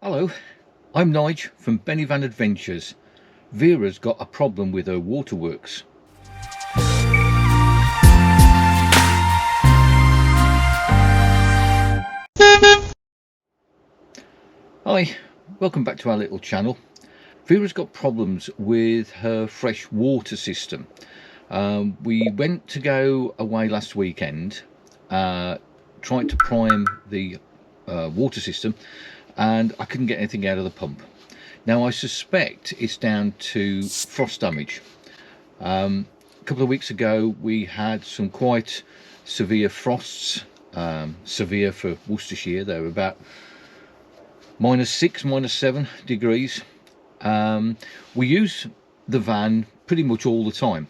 Hello, I'm Nige from Benivan Adventures. Vera's got a problem with her waterworks. Hi, welcome back to our little channel. Vera's got problems with her fresh water system. We went to go away last weekend, tried to prime the water system, and I couldn't get anything out of the pump. Now I suspect it's down to frost damage. A couple of weeks ago we had some quite severe frosts, severe for Worcestershire. They were about -6, -7 degrees. We use the van pretty much all the time,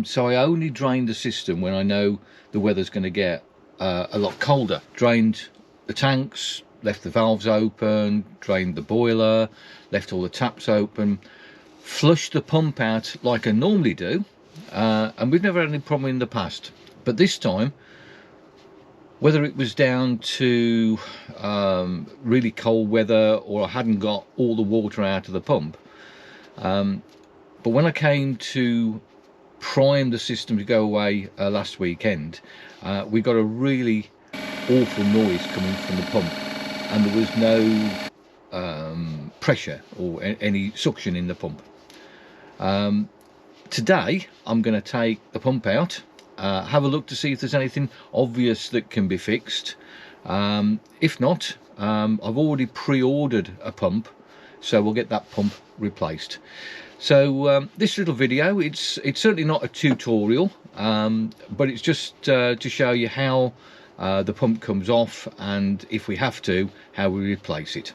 so I only drain the system when I know the weather's going to get a lot colder. Drained the tanks, left the valves open, drained the boiler, left all the taps open, flushed the pump out like I normally do, and we've never had any problem in the past. But this time, whether it was down to really cold weather or I hadn't got all the water out of the pump, but when I came to prime the system to go away last weekend, we got a really awful noise coming from the pump, and there was no pressure or any suction in the pump. Today I'm going to take the pump out, have a look to see if there's anything obvious that can be fixed. If not, I've already pre-ordered a pump, so we'll get that pump replaced. So this little video, it's certainly not a tutorial, but it's just to show you how the pump comes off, and if we have to, how we replace it.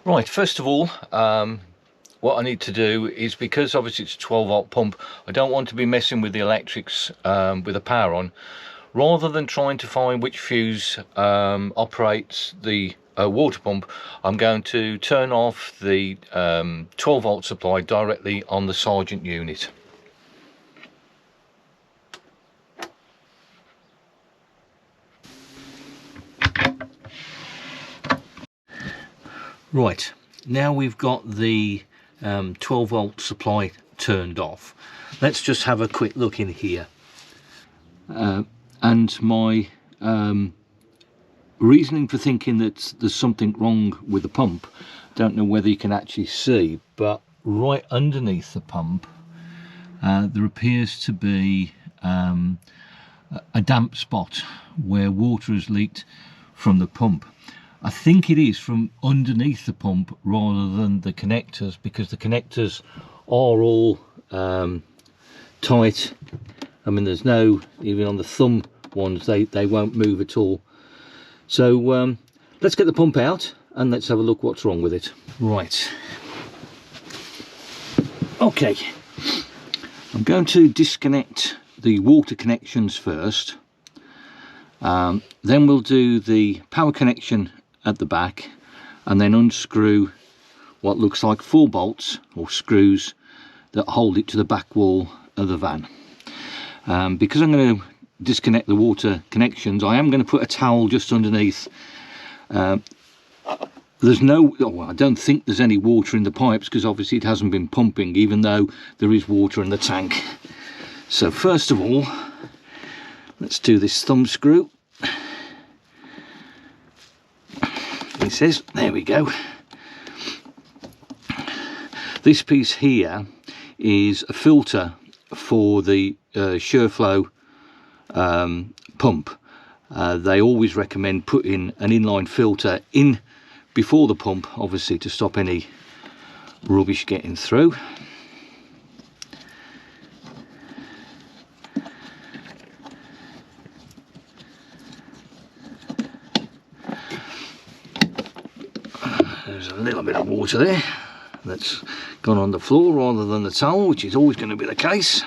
Right, first of all, what I need to do is, because obviously it's a 12-volt pump, I don't want to be messing with the electrics with the power on. Rather than trying to find which fuse operates the water pump, I'm going to turn off the 12-volt supply directly on the Sergeant unit. Right, now we've got the 12-volt supply turned off, let's just have a quick look in here. And my reasoning for thinking that there's something wrong with the pump, don't know whether you can actually see, but right underneath the pump there appears to be a damp spot where water has leaked from the pump. I think it is from underneath the pump rather than the connectors, because the connectors are all tight. I mean, there's no, even on the thumb ones, they won't move at all. So let's get the pump out and let's have a look what's wrong with it. Right, okay, I'm going to disconnect the water connections first, then we'll do the power connection at the back, and then unscrew what looks like 4 bolts or screws that hold it to the back wall of the van. Because I'm going to disconnect the water connections, I am going to put a towel just underneath. There's no, well, I don't think there's any water in the pipes, because obviously it hasn't been pumping, even though there is water in the tank. So first of all, let's do this thumb screw. It says, there we go. This piece here is a filter for the Shurflo pump. They always recommend putting an inline filter in before the pump, obviously to stop any rubbish getting through. There's a little bit of water there that's gone on the floor rather than the towel, which is always going to be the case.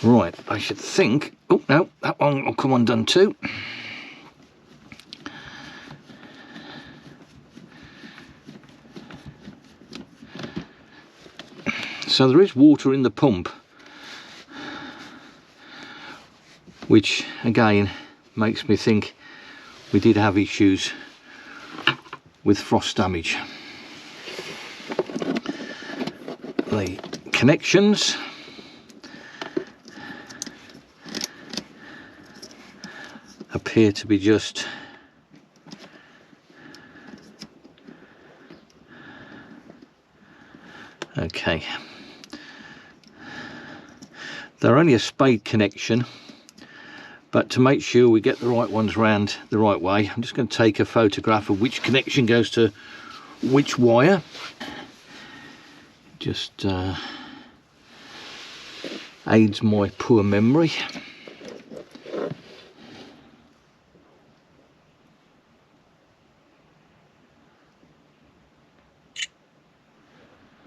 Right, I should think, oh no, that one will come undone too. So there is water in the pump, which again makes me think we did have issues with frost damage. The connections appear to be just okay. They're only a spade connection, but to make sure we get the right ones round the right way, I'm just going to take a photograph of which connection goes to which wire. Just aids my poor memory.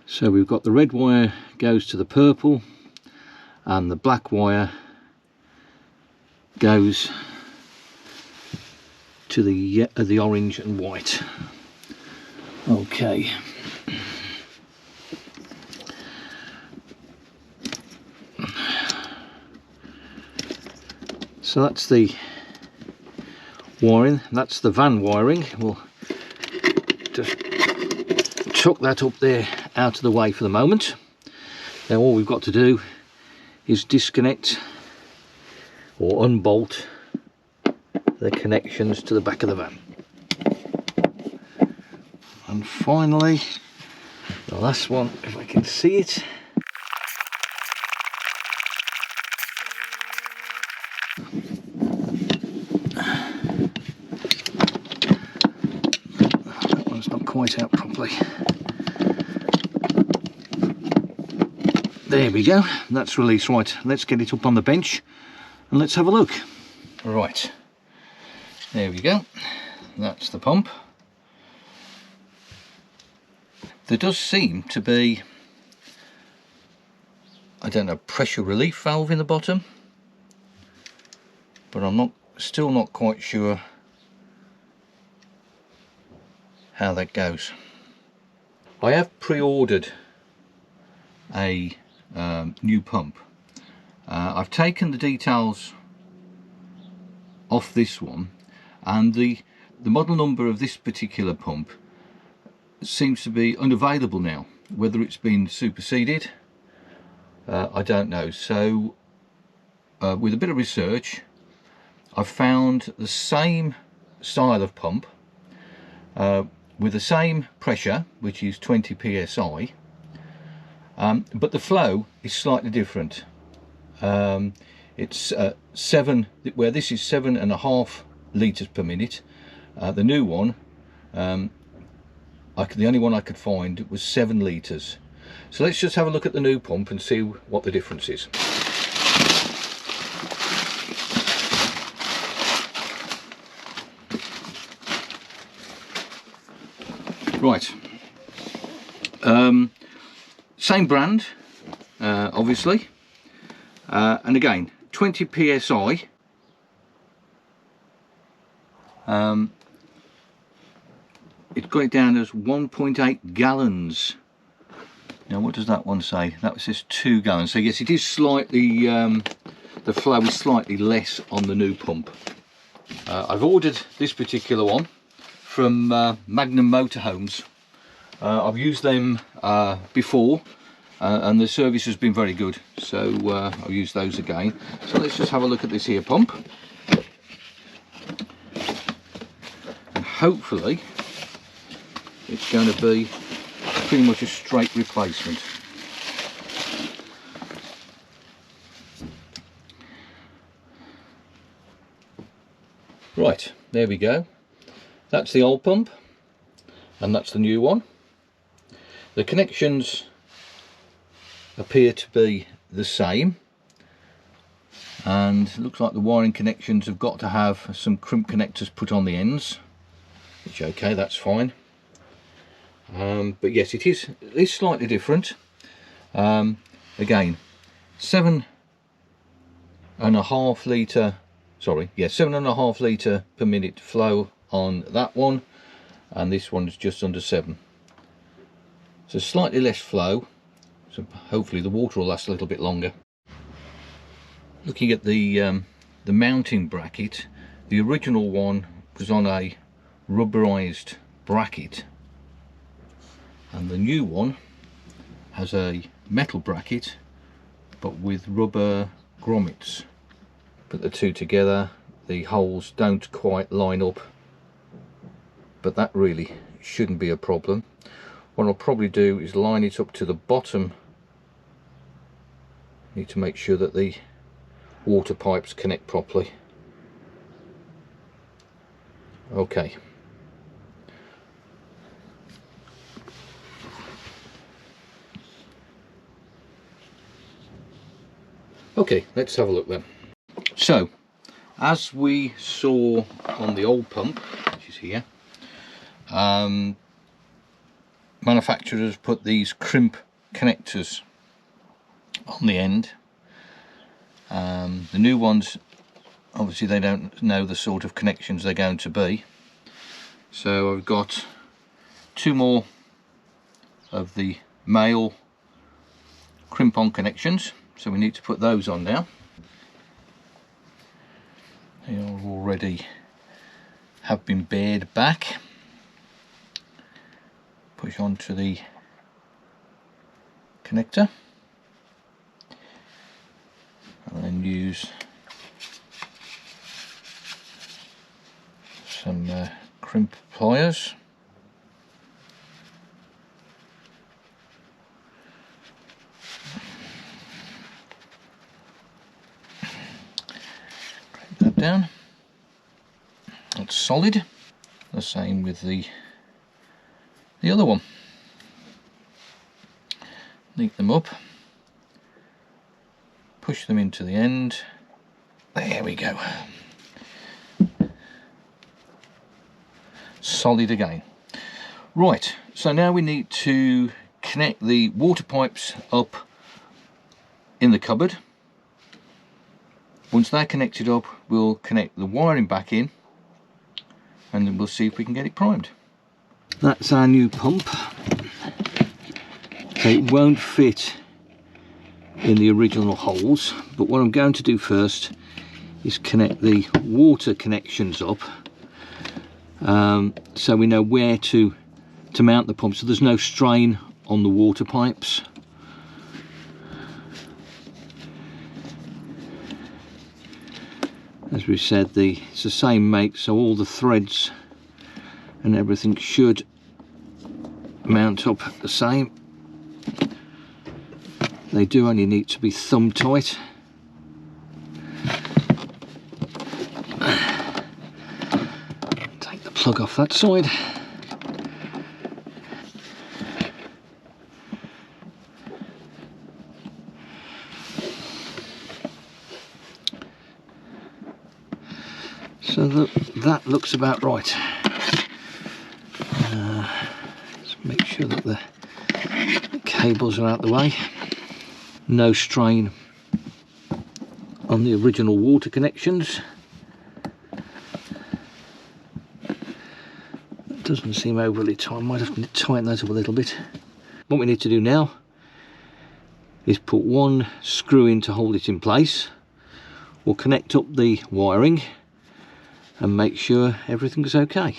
So we've got the red wire goes to the purple, and the black wire goes to the orange and white. Okay. So that's the wiring, that's the van wiring. We'll just chuck that up there out of the way for the moment. Now all we've got to do is disconnect or unbolt the connections to the back of the van. And finally, the last one, if I can see it. That one's not quite out properly. There we go, that's released. Right, let's get it up on the bench and let's have a look. Right, there we go, that's the pump. There does seem to be, I don't know, pressure relief valve in the bottom, but I'm still not quite sure how that goes. I have pre-ordered a new pump. I've taken the details off this one, and the model number of this particular pump seems to be unavailable now. Whether it's been superseded, I don't know. So with a bit of research, I've found the same style of pump with the same pressure, which is 20 psi, but the flow is slightly different. It's 7, where this is 7.5 litres per minute. The new one, the only one I could find was 7 litres. So let's just have a look at the new pump and see what the difference is. Right, same brand, obviously, and again 20 psi. It's got it down as 1.8 gallons. Now what does that one say? That says 2 gallons. So yes, it is slightly, the flow is slightly less on the new pump. I've ordered this particular one from Magnum Motorhomes. I've used them before, and the service has been very good, so I'll use those again. So let's just have a look at this here pump, and hopefully it's going to be pretty much a straight replacement. Right, there we go. That's the old pump and that's the new one. The connections appear to be the same, and it looks like the wiring connections have got to have some crimp connectors put on the ends, which okay, that's fine. But yes, it is slightly different. Again, 7.5 litre, sorry, yeah, 7.5 litre per minute flow on that one, and this one's just under 7. So slightly less flow, so hopefully the water will last a little bit longer. Looking at the the mounting bracket. The original one was on a rubberized bracket, and the new one has a metal bracket but with rubber grommets. Put the two together, the holes don't quite line up, but that really shouldn't be a problem. What I'll probably do is line it up to the bottom. Need to make sure that the water pipes connect properly. Okay. Okay, let's have a look then. So, as we saw on the old pump, which is here, manufacturers put these crimp connectors on the end. The new ones, obviously they don't know the sort of connections they're going to be, so I've got two more of the male crimp-on connections, so we need to put those on now. They are already have been bared back. Push onto the connector and then use some crimp pliers. Crimp that down. That's solid. The same with the other one. Neat them up. Push them into the end. There we go. Solid again. Right, so now we need to connect the water pipes up in the cupboard. Once they're connected up, we'll connect the wiring back in, and then we'll see if we can get it primed. That's our new pump. It won't fit in the original holes, but what I'm going to do first is connect the water connections up, so we know where to mount the pump, so there's no strain on the water pipes. As we said, it's the same make, so all the threads and everything should mount up the same. They do only need to be thumb tight. Take the plug off that side. So that looks about right. Let's make sure that the cables are out the way. No strain on the original water connections. That doesn't seem overly tight. Might have to tighten that up a little bit. What we need to do now is put one screw in to hold it in place. We'll connect up the wiring and make sure everything's okay.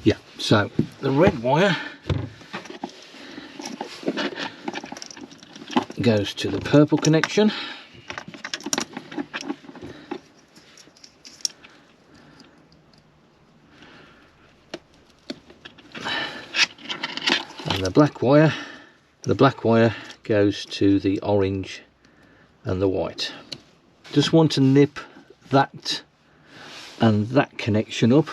Yeah, so the red wire goes to the purple connection. And the black wire goes to the orange and the white. Just want to nip that and that connection up.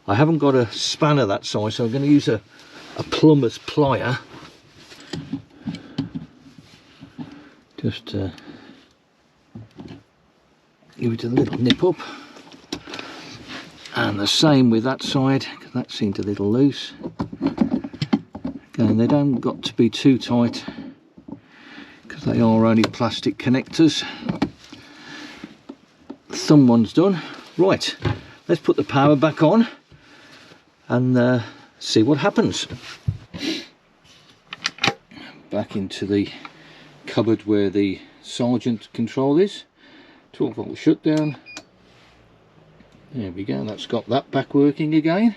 I haven't got a spanner that size, so I'm going to use a plumber's plier. Just give it a little nip up, and And the same with that side, because that seemed a little loose. Again, they don't got to be too tight, because they are only plastic connectors. Thumb one's done. Right, let's put the power back on and see what happens. Back into the cupboard where the Sergeant control is. 12-volt shutdown. There we go, that's got that back working again.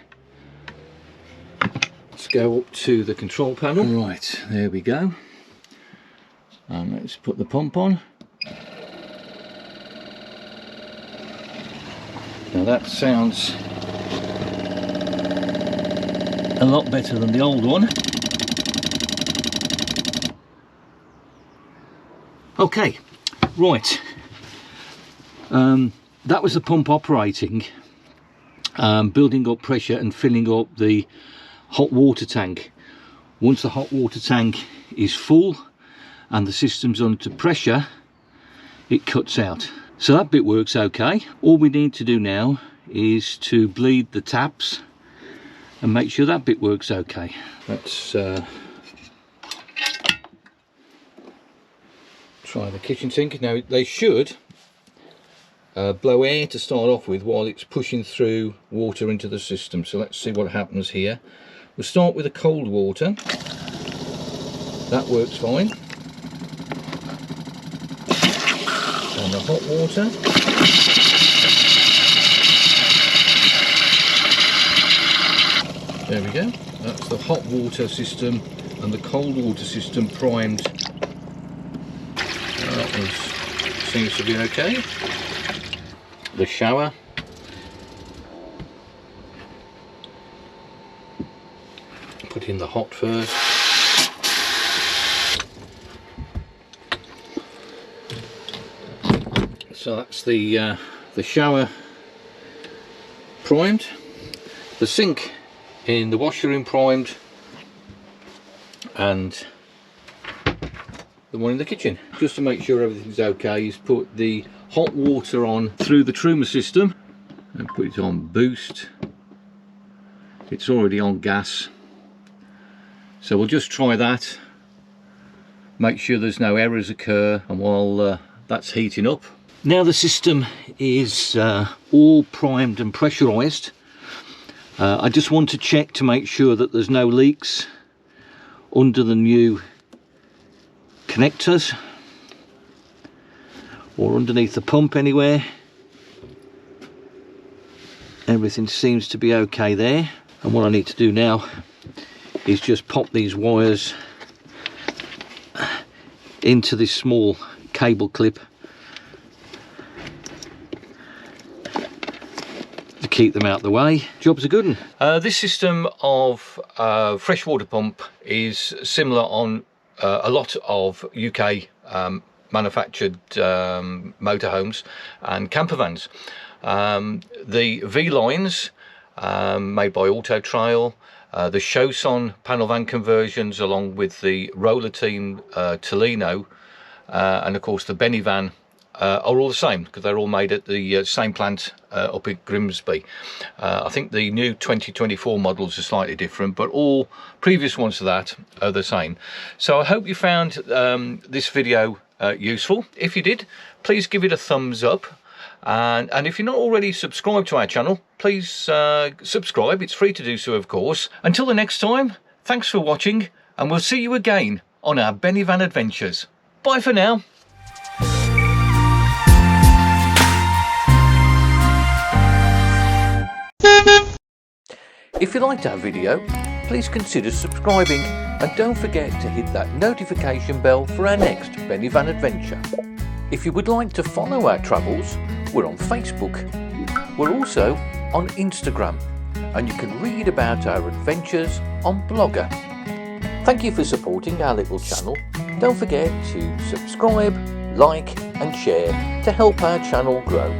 Let's go up to the control panel. Right, there we go. And let's put the pump on. Now that sounds a lot better than the old one. Okay, right. That was the pump operating, building up pressure and filling up the hot water tank. Once the hot water tank is full and the system's under pressure, it cuts out. So that bit works okay. All we need to do now is to bleed the taps and make sure that bit works okay. Let's try the kitchen sink. Now they should blow air to start off with while it's pushing through water into the system. So let's see what happens here. We'll start with the cold water. That works fine. And the hot water. There we go. That's the hot water system and the cold water system primed. That seems to be okay. The shower. Put in the hot first. So that's the shower primed. The sink in the washroom primed, and the one in the kitchen. Just to make sure everything's okay, is put the hot water on through the Truma system and put it on boost. It's already on gas, so we'll just try that, make sure there's no errors occur, and while that's heating up. Now the system is all primed and pressurized. I just want to check to make sure that there's no leaks under the new connectors or underneath the pump anywhere. Everything seems to be okay there, and what I need to do now is just pop these wires into this small cable clip to keep them out of the way. Job's a good one. This system of freshwater pump is similar on a lot of UK manufactured motorhomes and campervans. The V-lines made by Autotrail, the Chauson panel van conversions, along with the Roller Team Tolino, and of course the Benivan, are all the same because they're all made at the same plant up in Grimsby. I think the new 2024 models are slightly different, but all previous ones to that are the same. So I hope you found this video useful. If you did, please give it a thumbs up, and if you're not already subscribed to our channel, please subscribe. It's free to do so, of course. Until the next time, thanks for watching, and we'll see you again on our Benivan adventures. Bye for now. If you liked our video, please consider subscribing, and don't forget to hit that notification bell for our next Benivan adventure. If you would like to follow our travels, we're on Facebook. We're also on Instagram, and you can read about our adventures on Blogger. Thank you for supporting our little channel. Don't forget to subscribe, like and share to help our channel grow.